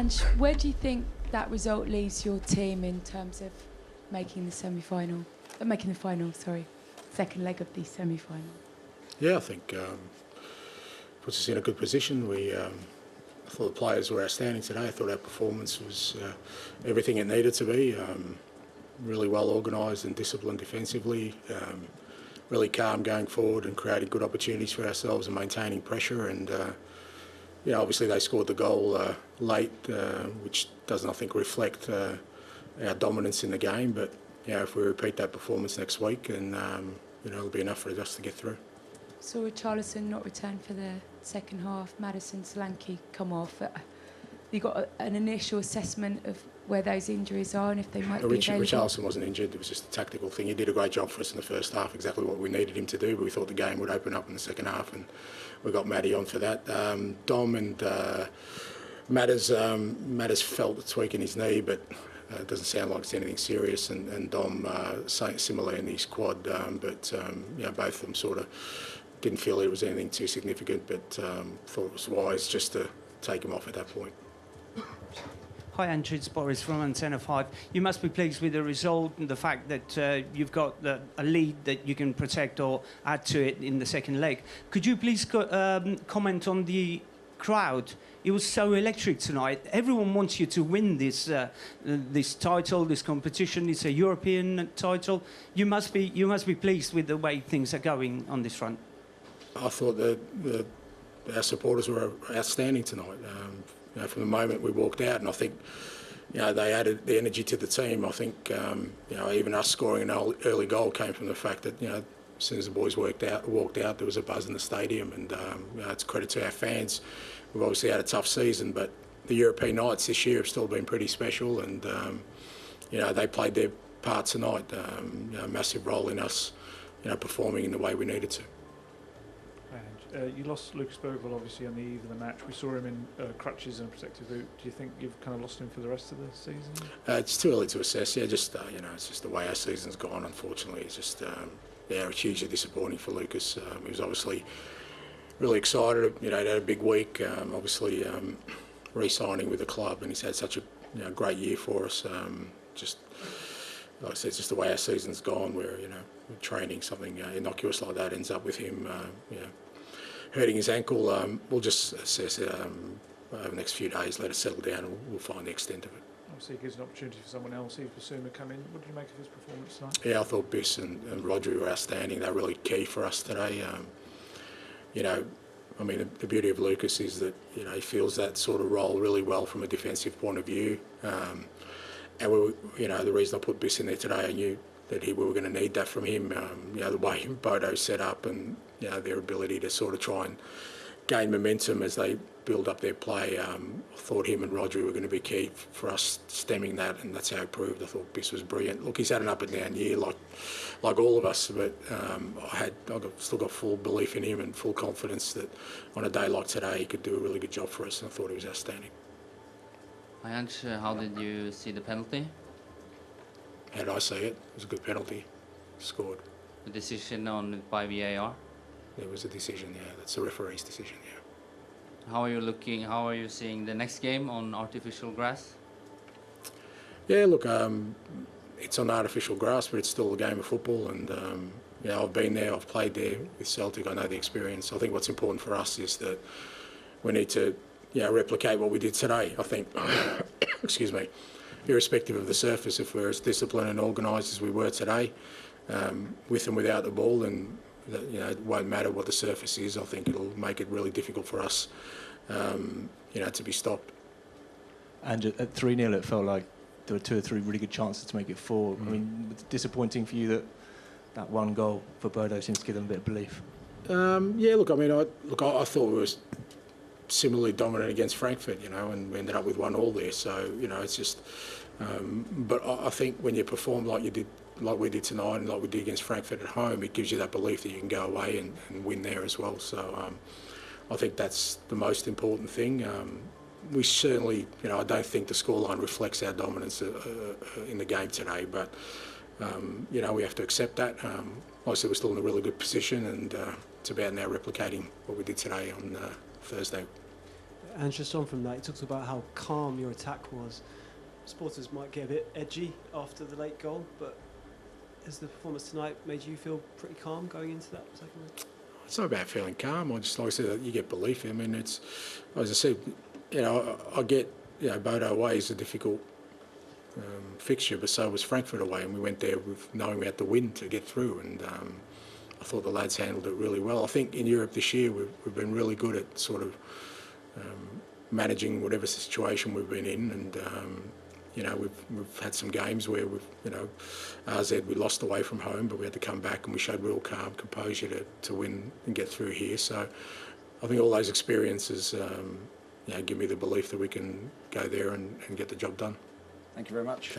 And where do you think that result leaves your team in terms of making the semi-final, making the final, sorry, second leg of the semi-final? Yeah, I think puts us in a good position. I thought the players were outstanding today. I thought our performance was everything it needed to be. Really well organised and disciplined defensively. Really calm going forward and creating good opportunities for ourselves and maintaining pressure. And obviously they scored the goal late, which doesn't, I think, reflect our dominance in the game. But if we repeat that performance next week, and it'll be enough for us to get through. So Richarlison not return for the second half, Maddison, Solanke come off. You got an initial assessment of where those injuries are and if they might be available? Richarlison wasn't injured. It was just a tactical thing. He did a great job for us in the first half, exactly what we needed him to do, but we thought the game would open up in the second half, and we got Matty on for that. Dom and Matters felt a tweak in his knee, but it doesn't sound like it's anything serious, and Dom similar in his quad, but both of them sort of didn't feel it was anything too significant, but thought it was wise just to take him off at that point. Hi Ange, it's Boris from Antenna 5. You must be pleased with the result and the fact that you've got a lead that you can protect or add to it in the second leg. Could you please comment on the crowd? It was so electric tonight. Everyone wants you to win this title, this competition. It's a European title. You must be pleased with the way things are going on this front. I thought that our supporters were outstanding tonight. From the moment we walked out, and I think they added the energy to the team. I think even us scoring an early goal came from the fact that as soon as the boys walked out, there was a buzz in the stadium, and it's credit to our fans. We've obviously had a tough season, but the European nights this year have still been pretty special, and they played their part tonight. A massive role in us, performing in the way we needed to. You lost Lucas Bogle obviously on the eve of the match. We saw him in crutches and a protective boot. Do you think you've kind of lost him for the rest of the season? It's too early to assess. It's just the way our season's gone. Unfortunately, it's just it's hugely disappointing for Lucas. He was obviously really excited. He'd had a big week. Obviously, re-signing with the club, and he's had such a great year for us. Just like I said, it's just the way our season's gone. Where training something innocuous like that ends up with him. Hurting his ankle. We'll just assess over the next few days, let it settle down, and we'll find the extent of it. Obviously, it gives an opportunity for someone else, Eve Basuma, come in. What did you make of his performance tonight? Yeah, I thought Biss and Rodri were outstanding. They're really key for us today. The beauty of Lucas is that he feels that sort of role really well from a defensive point of view. And the reason I put Biss in there today, I knew that we were going to need that from him. The way Bodo's set up, and their ability to sort of try and gain momentum as they build up their play. I thought him and Rodri were going to be key for us stemming that, and that's how it proved. I thought Biss was brilliant. Look, he's had an up and down year like all of us, but I've still got full belief in him and full confidence that on a day like today he could do a really good job for us, and I thought he was outstanding. Hi Ange, how did you see the penalty? How did I see it? It was a good penalty. Scored. The decision by VAR? There was a decision, yeah. That's the referee's decision, yeah. How are you looking? How are you seeing the next game on artificial grass? Yeah, look, it's on artificial grass, but it's still a game of football, and I've been there, I've played there with Celtic, I know the experience. I think what's important for us is that we need to replicate what we did today, I think. Excuse me. Irrespective of the surface, if we're as disciplined and organised as we were today, with and without the ball, and it won't matter what the surface is. I think it'll make it really difficult for us, to be stopped. And at 3-0, it felt like there were 2 or 3 really good chances to make it 4. I mean, it's disappointing for you that one goal for Bodo seems to give them a bit of belief. I thought we were similarly dominant against Frankfurt, and we ended up with 1-1 there. So, it's just. But I think when you perform like we did tonight, and like we did against Frankfurt at home, it gives you that belief that you can go away and win there as well. So, I think that's the most important thing. We certainly, I don't think the scoreline reflects our dominance in the game today, but we have to accept that. Obviously, we're still in a really good position, and it's about now replicating what we did today on Thursday. And just on from that, you talked about how calm your attack was. Supporters might get a bit edgy after the late goal, but has the performance tonight made you feel pretty calm going into that second leg? It's not about feeling calm. I just, like I said, you get belief. I mean, it's, as I said, you know, I get, you know, Bodo away is a difficult fixture, but so was Frankfurt away, and we went there with knowing we had to win to get through, and I thought the lads handled it really well. I think in Europe this year we've been really good at sort of managing whatever situation we've been in, and you know, we've had some games where we've, you know, RZ we lost away from home, but we had to come back and we showed real calm, composure to win and get through here. So I think all those experiences, you know, give me the belief that we can go there and get the job done. Thank you very much.